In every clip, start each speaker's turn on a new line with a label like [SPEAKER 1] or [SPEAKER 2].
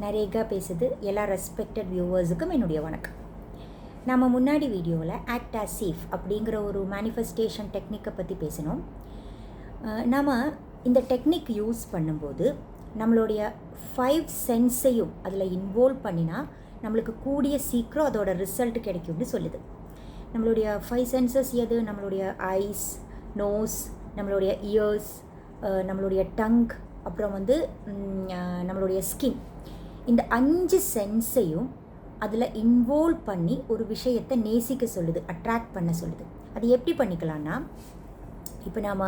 [SPEAKER 1] நரேகா பேசுது. எல்லா ரெஸ்பெக்டட் வியூவர்ஸுக்கும் என்னுடைய வணக்கம். நம்ம முன்னாடி வீடியோவில் ஆக்ட் ஆஸ் சீஃப் அப்படிங்கிற ஒரு மேனிஃபெஸ்டேஷன் டெக்னிக்கை பற்றி பேசினோம். நம்ம இந்த டெக்னிக் யூஸ் பண்ணும்போது நம்மளுடைய 5 சென்ஸையும் அதில் இன்வால்வ் பண்ணினா நம்மளுக்கு கூடிய சீக்கிரம் அதோட ரிசல்ட் கிடைக்கும்னு சொல்லுது. நம்மளுடைய 5 சென்சஸ் எது? நம்மளுடைய ஐஸ், நோஸ், நம்மளுடைய இயர்ஸ், நம்மளுடைய டங், அப்புறம் நம்மளுடைய ஸ்கின். இந்த 5 சென்ஸையும் அதில் இன்வால்வ் பண்ணி ஒரு விஷயத்தை நேசிக்க சொல்லுது, அட்ராக்ட் பண்ண சொல்லுது. அது எப்படி பண்ணிக்கலான்னா, இப்போ நாம்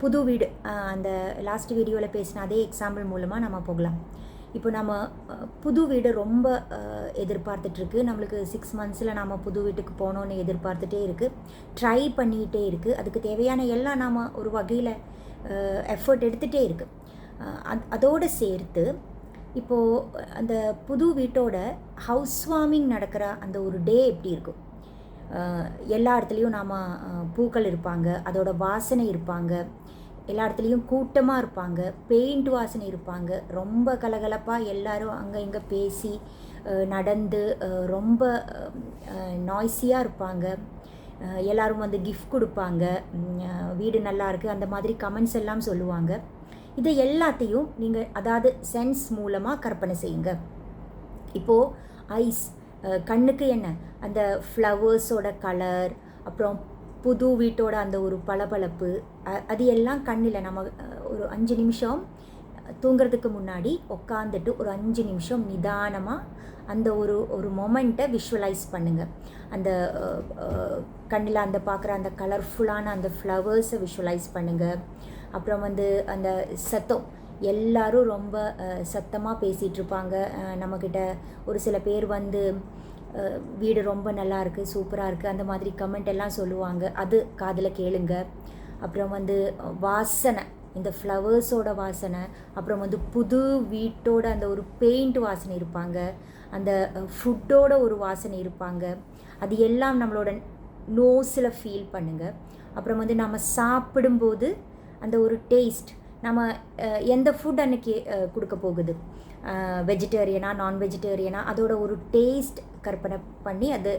[SPEAKER 1] புது வீடு, அந்த லாஸ்ட் வீடியோவில் பேசின அதே எக்ஸாம்பிள் மூலமாக நம்ம போகலாம். இப்போ நம்ம புது வீடு ரொம்ப எதிர்பார்த்துட்ருக்கு. நம்மளுக்கு 6 மந்த்ஸில் நாம் புது வீட்டுக்கு போகணுன்னு எதிர்பார்த்துட்டே இருக்குது, ட்ரை பண்ணிகிட்டே இருக்குது. அதுக்கு தேவையான எல்லாம் நாம் ஒரு வகையில் எஃபர்ட் எடுத்துகிட்டே இருக்குது. அதோடு சேர்த்து இப்போது அந்த புது வீட்டோட ஹவுஸ் வார்மிங் நடக்கிற அந்த ஒரு டே எப்படி இருக்கும்? எல்லா இடத்துலையும் நாம் பூக்கள் இருப்பாங்க, அதோட வாசனை இருப்பாங்க, எல்லா இடத்துலையும் கூட்டமாக இருப்பாங்க, பெயிண்ட் வாசனை இருப்பாங்க, ரொம்ப கலகலப்பாக எல்லோரும் அங்கே இங்கே பேசி நடந்து ரொம்ப நாய்ஸியாக இருப்பாங்க. எல்லோரும் கிஃப்ட் கொடுப்பாங்க, வீடு நல்லா இருக்குது, அந்த மாதிரி கமெண்ட்ஸ் எல்லாம் சொல்லுவாங்க. இதை எல்லாத்தையும் நீங்கள் அதாவது சென்ஸ் மூலமாக கற்பனை செய்யுங்க. இப்போது ஐஸ், கண்ணுக்கு என்ன, அந்த ஃப்ளவர்ஸோட கலர், அப்புறம் புது வீட்டோட அந்த ஒரு பளபளப்பு, அது எல்லாம் கண்ணில் நம்ம ஒரு 5 நிமிஷம் தூங்குறதுக்கு முன்னாடி உட்காந்துட்டு ஒரு 5 நிமிஷம் நிதானமாக அந்த ஒரு மொமெண்ட்டை விஷுவலைஸ் பண்ணுங்கள். அந்த கண்ணில் அந்த பார்க்குற அந்த கலர்ஃபுல்லான அந்த ஃப்ளவர்ஸை விஷுவலைஸ் பண்ணுங்கள். அப்புறம் அந்த சத்தம், எல்லோரும் ரொம்ப சத்தமாக பேசிகிட்ருப்பாங்க. நம்மக்கிட்ட ஒரு சில பேர் வீடு ரொம்ப நல்லா இருக்குது, சூப்பராக இருக்குது, அந்த மாதிரி கமெண்ட் எல்லாம் சொல்லுவாங்க. அது காதில் கேளுங்க. அப்புறம் வாசனை, இந்த ஃப்ளவர்ஸோட வாசனை, அப்புறம் புது வீட்டோட அந்த ஒரு பெயிண்ட் வாசனை இருப்பாங்க, அந்த ஃபுட்டோட ஒரு வாசனை இருப்பாங்க. அது எல்லாம் நம்மளோட நோஸில் ஃபீல் பண்ணுங்கள். அப்புறம் நம்ம சாப்பிடும்போது அந்த ஒரு டேஸ்ட், நம்ம எந்த ஃபுட் அன்றைக்கி கொடுக்க போகுது, வெஜிடேரியனா நான் வெஜிடேரியனா, அதோட ஒரு டேஸ்ட் கற்பனை பண்ணி அது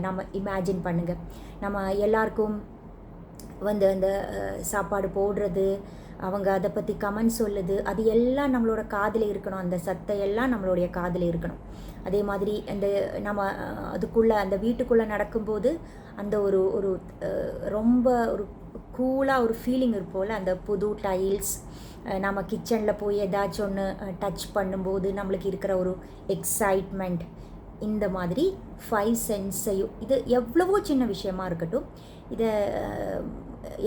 [SPEAKER 1] நம்ம இமேஜின் பண்ணுங்கள். நம்ம எல்லாருக்கும் அந்த சாப்பாடு போடுறது, அவங்க அதை பற்றி கமெண்ட் சொல்லுது, அது எல்லாம் நம்மளோட காதில் இருக்கணும். அந்த சத்தம் எல்லாம் நம்மளுடைய காதில் இருக்கணும். அதே மாதிரி நம்ம அதுக்குள்ளே அந்த வீட்டுக்குள்ளே நடக்கும்போது அந்த ஒரு ரொம்ப ஒரு கூலாக ஒரு ஃபீலிங் இருப்போம்ல, அந்த புது டைல்ஸ், நம்ம கிச்சனில் போய் ஏதாச்சும் ஒன்று டச் பண்ணும்போது நம்மளுக்கு இருக்கிற ஒரு எக்ஸைட்மெண்ட், இந்த மாதிரி 5 சென்ஸையும், இது எவ்வளவோ சின்ன விஷயமா இருக்கட்டும், இதை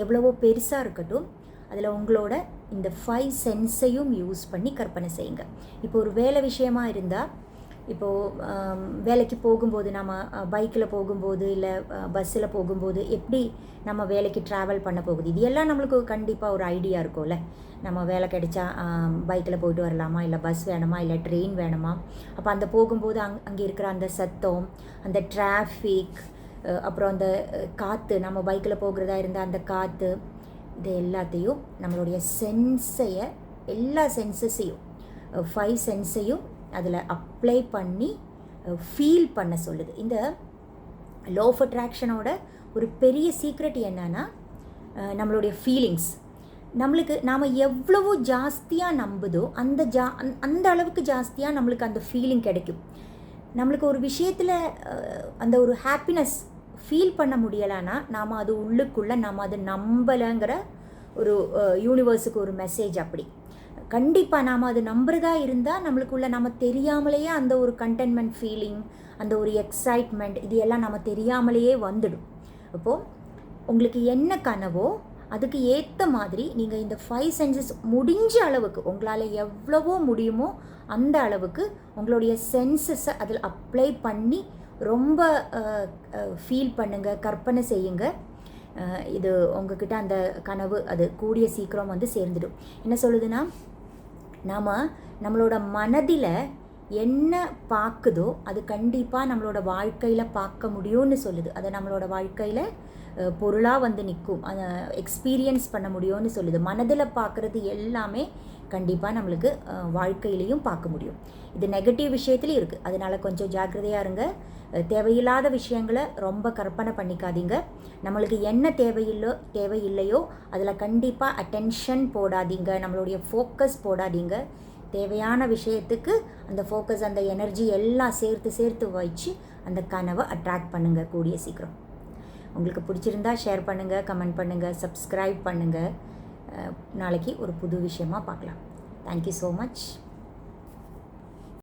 [SPEAKER 1] எவ்வளவோ பெருசாக இருக்கட்டும், அதில் உங்களோட இந்த 5 சென்ஸையும் யூஸ் பண்ணி கற்பனை செய்யுங்க. இப்போ ஒரு வேலை விஷயமா இருந்தால், இப்போது வேலைக்கு போகும்போது, நம்ம பைக்கில் போகும்போது இல்லை பஸ்ஸில் போகும்போது எப்படி நம்ம வேலைக்கு ட்ராவல் பண்ண போகுது, இது எல்லாம் நம்மளுக்கு கண்டிப்பாக ஒரு ஐடியா இருக்கும்ல. நம்ம வேலை கிடைச்சா பைக்கில் போயிட்டு வரலாமா, இல்லை பஸ் வேணுமா, இல்லை ட்ரெயின் வேணுமா? அப்போ அந்த போகும்போது அங்கே இருக்கிற அந்த சத்தம், அந்த டிராஃபிக், அப்புறம் அந்த காற்று, நம்ம பைக்கில் போகிறதா இருந்தால் அந்த காற்று, இது எல்லாத்தையும் நம்மளுடைய எல்லா சென்சஸையும் 5 சென்ஸையும் அதில் அப்ளை பண்ணி ஃபீல் பண்ண சொல்லுது. இந்த லா ஆஃப் அட்ராக்ஷனோட ஒரு பெரிய சீக்ரெட் என்னன்னா, நம்மளுடைய ஃபீலிங்ஸ். நாம் எவ்வளவோ ஜாஸ்தியாக நம்புதோ அந்த அளவுக்கு ஜாஸ்தியாக நம்மளுக்கு அந்த ஃபீலிங் கிடைக்கும். நம்மளுக்கு ஒரு விஷயத்தில் அந்த ஒரு ஹாப்பினஸ் ஃபீல் பண்ண முடியலைன்னா நாம் அது உள்ளுக்குள்ளே நம்ம அது நம்பலைங்கிற ஒரு யூனிவர்ஸுக்கு ஒரு மெசேஜ். அப்படி கண்டிப்பாக நாம் அது நம்புறதா இருந்தால் நம்மளுக்குள்ள நம்ம தெரியாமலேயே அந்த ஒரு கண்டென்ட்மெண்ட் ஃபீலிங், அந்த ஒரு எக்ஸைட்மெண்ட், இது எல்லாம் நம்ம தெரியாமலேயே வந்துடும். அப்போது உங்களுக்கு என்ன கனவோ அதுக்கு ஏற்ற மாதிரி நீங்கள் இந்த 5 சென்சஸ் முடிஞ்ச அளவுக்கு, உங்களால் எவ்வளவோ முடியுமோ அந்த அளவுக்கு உங்களுடைய சென்சஸை அதில் அப்ளை பண்ணி ரொம்ப ஃபீல் பண்ணுங்கள், கற்பனை செய்யுங்க. இது உங்ககிட்ட அந்த கனவு அது கூடிய சீக்கிரம் சேர்ந்துடும். என்ன சொல்லுதுன்னா, நம்மளோட மனதில் என்ன பார்க்குதோ அது கண்டிப்பாக நம்மளோட வாழ்க்கையில் பார்க்க முடியும்னு சொல்லுது. அதை நம்மளோட வாழ்க்கையில் பொருளாக நிற்கும், அதை எக்ஸ்பீரியன்ஸ் பண்ண முடியும்னு சொல்லுது. மனதில் பார்க்குறது எல்லாமே கண்டிப்பாக நம்மளுக்கு வாழ்க்கையிலையும் பார்க்க முடியும். இது நெகட்டிவ் விஷயத்துலையும் இருக்குது. அதனால் கொஞ்சம் ஜாக்கிரதையாக இருங்க. தேவையில்லாத விஷயங்களை ரொம்ப கற்பனை பண்ணிக்காதீங்க. நம்மளுக்கு என்ன தேவையில்லையோ அதில் கண்டிப்பாக அட்டென்ஷன் போடாதீங்க. நம்மளுடைய ஃபோக்கஸ் போடாதீங்க. தேவையான விஷயத்துக்கு அந்த ஃபோக்கஸ், அந்த எனர்ஜி எல்லாம் சேர்த்து வச்சு அந்த கனவை அட்ராக்ட் பண்ணுங்கள் கூடிய சீக்கிரம். உங்களுக்கு பிடிச்சிருந்தா ஷேர் பண்ணுங்கள், கமெண்ட் பண்ணுங்கள், சப்ஸ்கிரைப் பண்ணுங்கள். நாளைக்கு ஒரு புது விஷயமாக பார்க்கலாம். Thank you so much.